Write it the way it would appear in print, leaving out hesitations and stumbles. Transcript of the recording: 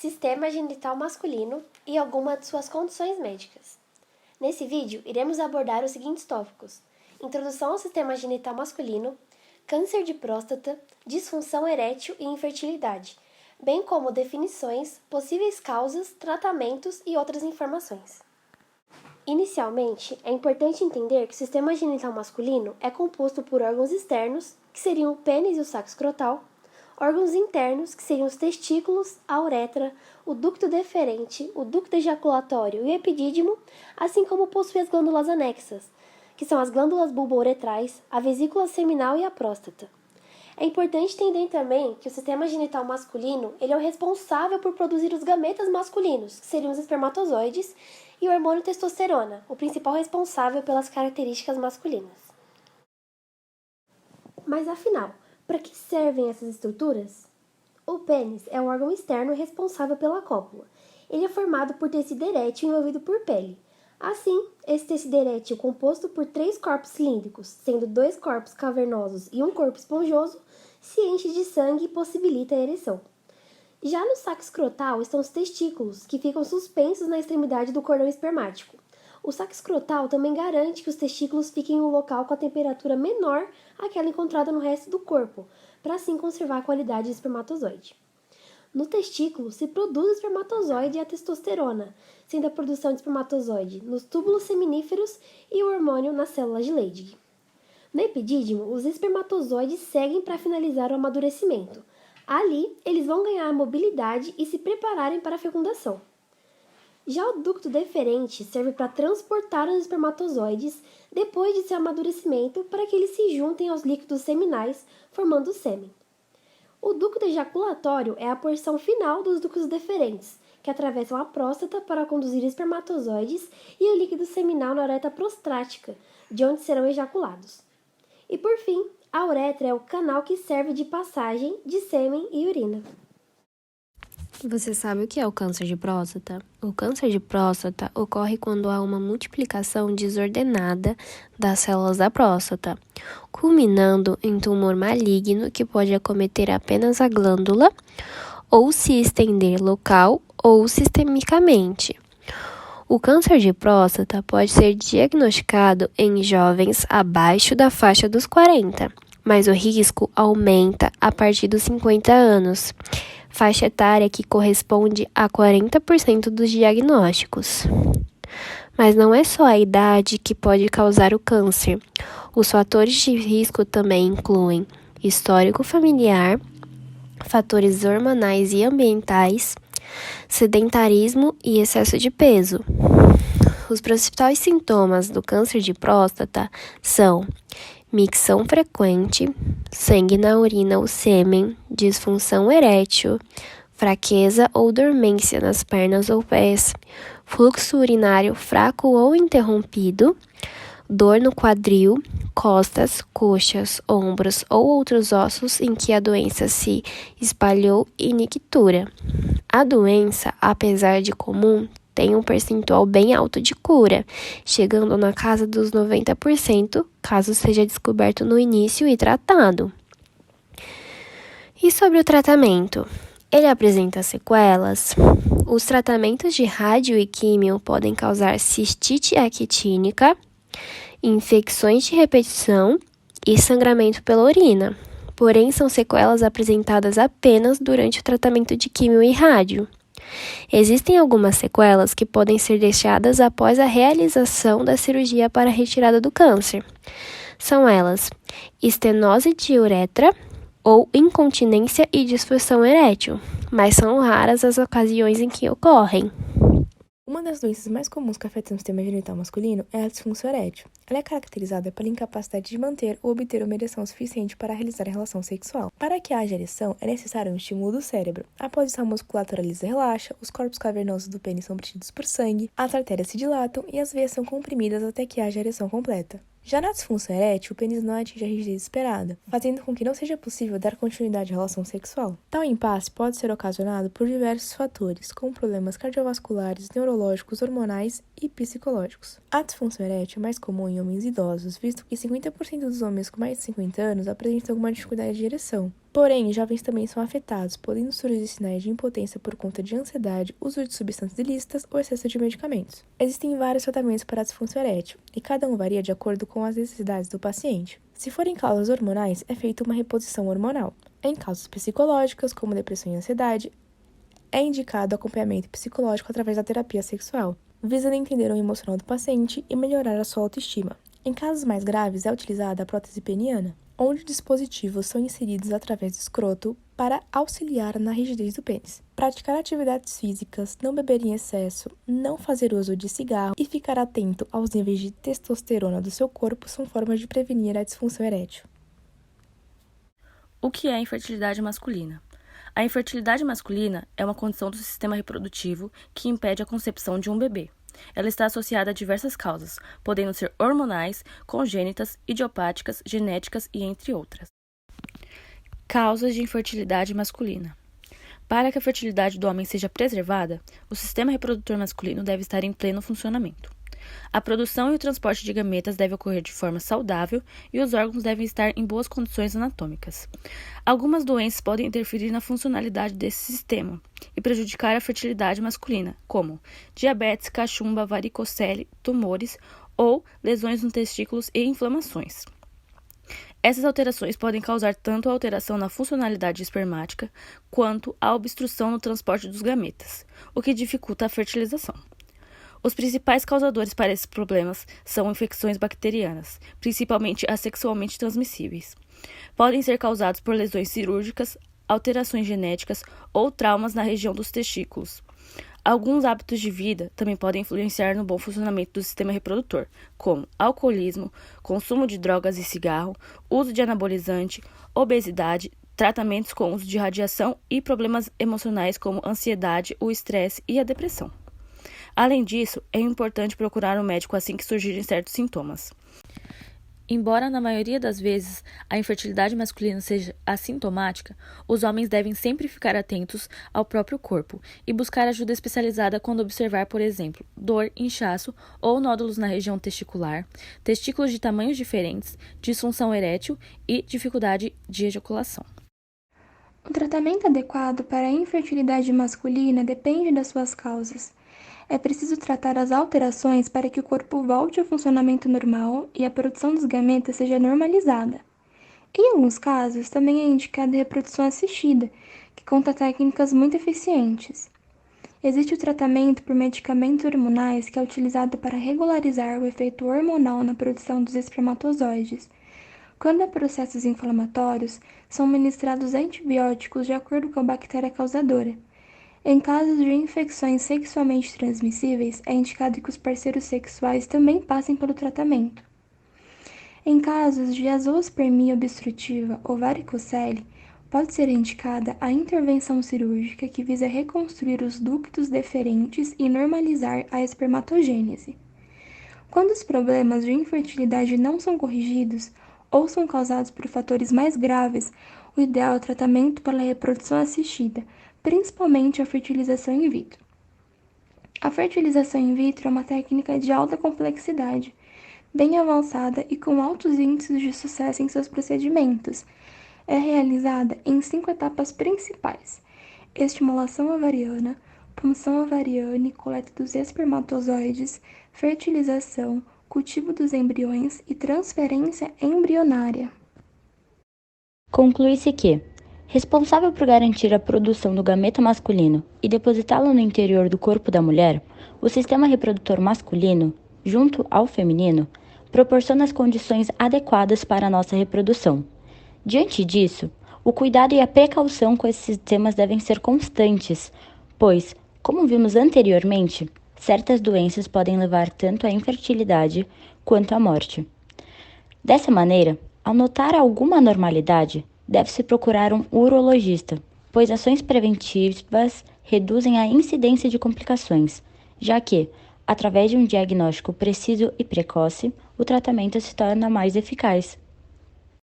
sistema genital masculino e algumas de suas condições médicas. Nesse vídeo, iremos abordar os seguintes tópicos: introdução ao sistema genital masculino, câncer de próstata, disfunção erétil e infertilidade, bem como definições, possíveis causas, tratamentos e outras informações. Inicialmente, é importante entender que o sistema genital masculino é composto por órgãos externos, que seriam o pênis e o saco escrotal, órgãos internos, que seriam os testículos, a uretra, o ducto deferente, o ducto ejaculatório e o epidídimo, assim como possui as glândulas anexas, que são as glândulas bulbouretrais, a vesícula seminal e a próstata. É importante entender também que o sistema genital masculino ele é o responsável por produzir os gametas masculinos, que seriam os espermatozoides, e o hormônio testosterona, o principal responsável pelas características masculinas. Mas afinal, para que servem essas estruturas? O pênis é um órgão externo responsável pela cópula. Ele é formado por tecido erétil envolvido por pele. Assim, esse tecido erétil, composto por 3 corpos cilíndricos, sendo 2 corpos cavernosos e um corpo esponjoso, se enche de sangue e possibilita a ereção. Já no saco escrotal estão os testículos, que ficam suspensos na extremidade do cordão espermático. O saco escrotal também garante que os testículos fiquem em um local com a temperatura menor àquela encontrada no resto do corpo, para assim conservar a qualidade do espermatozoide. No testículo se produz o espermatozoide e a testosterona, sendo a produção de espermatozoide nos túbulos seminíferos e o hormônio nas células de Leydig. No epidídimo, os espermatozoides seguem para finalizar o amadurecimento. Ali, eles vão ganhar mobilidade e se prepararem para a fecundação. Já o ducto deferente serve para transportar os espermatozoides depois de seu amadurecimento para que eles se juntem aos líquidos seminais, formando o sêmen. O ducto ejaculatório é a porção final dos ductos deferentes, que atravessam a próstata para conduzir espermatozoides e o líquido seminal na uretra prostática, de onde serão ejaculados. E por fim, a uretra é o canal que serve de passagem de sêmen e urina. Você sabe o que é o câncer de próstata? O câncer de próstata ocorre quando há uma multiplicação desordenada das células da próstata, culminando em tumor maligno que pode acometer apenas a glândula ou se estender local ou sistemicamente. O câncer de próstata pode ser diagnosticado em jovens abaixo da faixa dos 40, mas o risco aumenta a partir dos 50 anos, faixa etária que corresponde a 40% dos diagnósticos. Mas não é só a idade que pode causar o câncer. Os fatores de risco também incluem histórico familiar, fatores hormonais e ambientais, sedentarismo e excesso de peso. Os principais sintomas do câncer de próstata são micção frequente, sangue na urina ou sêmen, disfunção erétil, fraqueza ou dormência nas pernas ou pés, fluxo urinário fraco ou interrompido, dor no quadril, costas, coxas, ombros ou outros ossos em que a doença se espalhou e nictura. A doença, apesar de comum, tem um percentual bem alto de cura, chegando na casa dos 90%, caso seja descoberto no início e tratado. E sobre o tratamento? Ele apresenta sequelas? Os tratamentos de rádio e químio podem causar cistite actínica, infecções de repetição e sangramento pela urina, porém são sequelas apresentadas apenas durante o tratamento de químio e rádio. Existem algumas sequelas que podem ser deixadas após a realização da cirurgia para a retirada do câncer. São elas: estenose de uretra ou incontinência e disfunção erétil, mas são raras as ocasiões em que ocorrem. Uma das doenças mais comuns que afetam o sistema genital masculino é a disfunção erétil. Ela é caracterizada pela incapacidade de manter ou obter uma ereção suficiente para realizar a relação sexual. Para que haja ereção, é necessário um estímulo do cérebro. Após isso, a musculatura lisa relaxa, os corpos cavernosos do pênis são preenchidos por sangue, as artérias se dilatam e as veias são comprimidas até que haja ereção completa. Já na disfunção erétil, o pênis não atinge a rigidez esperada, fazendo com que não seja possível dar continuidade à relação sexual. Tal impasse pode ser ocasionado por diversos fatores, como problemas cardiovasculares, neurológicos, hormonais e psicológicos. A disfunção erétil é mais comum em homens idosos, visto que 50% dos homens com mais de 50 anos apresentam alguma dificuldade de ereção. Porém, jovens também são afetados, podendo surgir sinais de impotência por conta de ansiedade, uso de substâncias ilícitas ou excesso de medicamentos. Existem vários tratamentos para a disfunção erétil, e cada um varia de acordo com as necessidades do paciente. Se forem causas hormonais, é feita uma reposição hormonal. Em causas psicológicas, como depressão e ansiedade, é indicado acompanhamento psicológico através da terapia sexual, visando entender o emocional do paciente e melhorar a sua autoestima. Em casos mais graves, é utilizada a prótese peniana, onde dispositivos são inseridos através do escroto para auxiliar na rigidez do pênis. Praticar atividades físicas, não beber em excesso, não fazer uso de cigarro e ficar atento aos níveis de testosterona do seu corpo são formas de prevenir a disfunção erétil. O que é infertilidade masculina? A infertilidade masculina é uma condição do sistema reprodutivo que impede a concepção de um bebê. Ela está associada a diversas causas, podendo ser hormonais, congênitas, idiopáticas, genéticas e entre outras. Causas de infertilidade masculina. Para que a fertilidade do homem seja preservada, o sistema reprodutor masculino deve estar em pleno funcionamento. A produção e o transporte de gametas deve ocorrer de forma saudável e os órgãos devem estar em boas condições anatômicas. Algumas doenças podem interferir na funcionalidade desse sistema e prejudicar a fertilidade masculina, como diabetes, cachumba, varicocele, tumores ou lesões nos testículos e inflamações. Essas alterações podem causar tanto a alteração na funcionalidade espermática quanto a obstrução no transporte dos gametas, o que dificulta a fertilização. Os principais causadores para esses problemas são infecções bacterianas, principalmente as sexualmente transmissíveis. Podem ser causados por lesões cirúrgicas, alterações genéticas ou traumas na região dos testículos. Alguns hábitos de vida também podem influenciar no bom funcionamento do sistema reprodutor, como alcoolismo, consumo de drogas e cigarro, uso de anabolizante, obesidade, tratamentos com uso de radiação e problemas emocionais como ansiedade, o estresse e a depressão. Além disso, é importante procurar um médico assim que surgirem certos sintomas. Embora na maioria das vezes a infertilidade masculina seja assintomática, os homens devem sempre ficar atentos ao próprio corpo e buscar ajuda especializada quando observar, por exemplo, dor, inchaço ou nódulos na região testicular, testículos de tamanhos diferentes, disfunção erétil e dificuldade de ejaculação. O tratamento adequado para a infertilidade masculina depende das suas causas. É preciso tratar as alterações para que o corpo volte ao funcionamento normal e a produção dos gametas seja normalizada. Em alguns casos, também é indicada a reprodução assistida, que conta técnicas muito eficientes. Existe o tratamento por medicamentos hormonais que é utilizado para regularizar o efeito hormonal na produção dos espermatozoides. Quando há processos inflamatórios, são ministrados antibióticos de acordo com a bactéria causadora. Em casos de infecções sexualmente transmissíveis, é indicado que os parceiros sexuais também passem pelo tratamento. Em casos de azoospermia obstrutiva ou varicocele, pode ser indicada a intervenção cirúrgica que visa reconstruir os ductos deferentes e normalizar a espermatogênese. Quando os problemas de infertilidade não são corrigidos ou são causados por fatores mais graves, o ideal é o tratamento pela reprodução assistida, principalmente a fertilização in vitro. A fertilização in vitro é uma técnica de alta complexidade, bem avançada e com altos índices de sucesso em seus procedimentos. É realizada em 5 etapas principais: estimulação ovariana, punção ovariana e coleta dos espermatozoides, fertilização, cultivo dos embriões e transferência embrionária. Conclui-se que, responsável por garantir a produção do gameta masculino e depositá-lo no interior do corpo da mulher, o sistema reprodutor masculino, junto ao feminino, proporciona as condições adequadas para a nossa reprodução. Diante disso, o cuidado e a precaução com esses sistemas devem ser constantes, pois, como vimos anteriormente, certas doenças podem levar tanto à infertilidade quanto à morte. Dessa maneira, ao notar alguma anormalidade, deve-se procurar um urologista, pois ações preventivas reduzem a incidência de complicações, já que, através de um diagnóstico preciso e precoce, o tratamento se torna mais eficaz.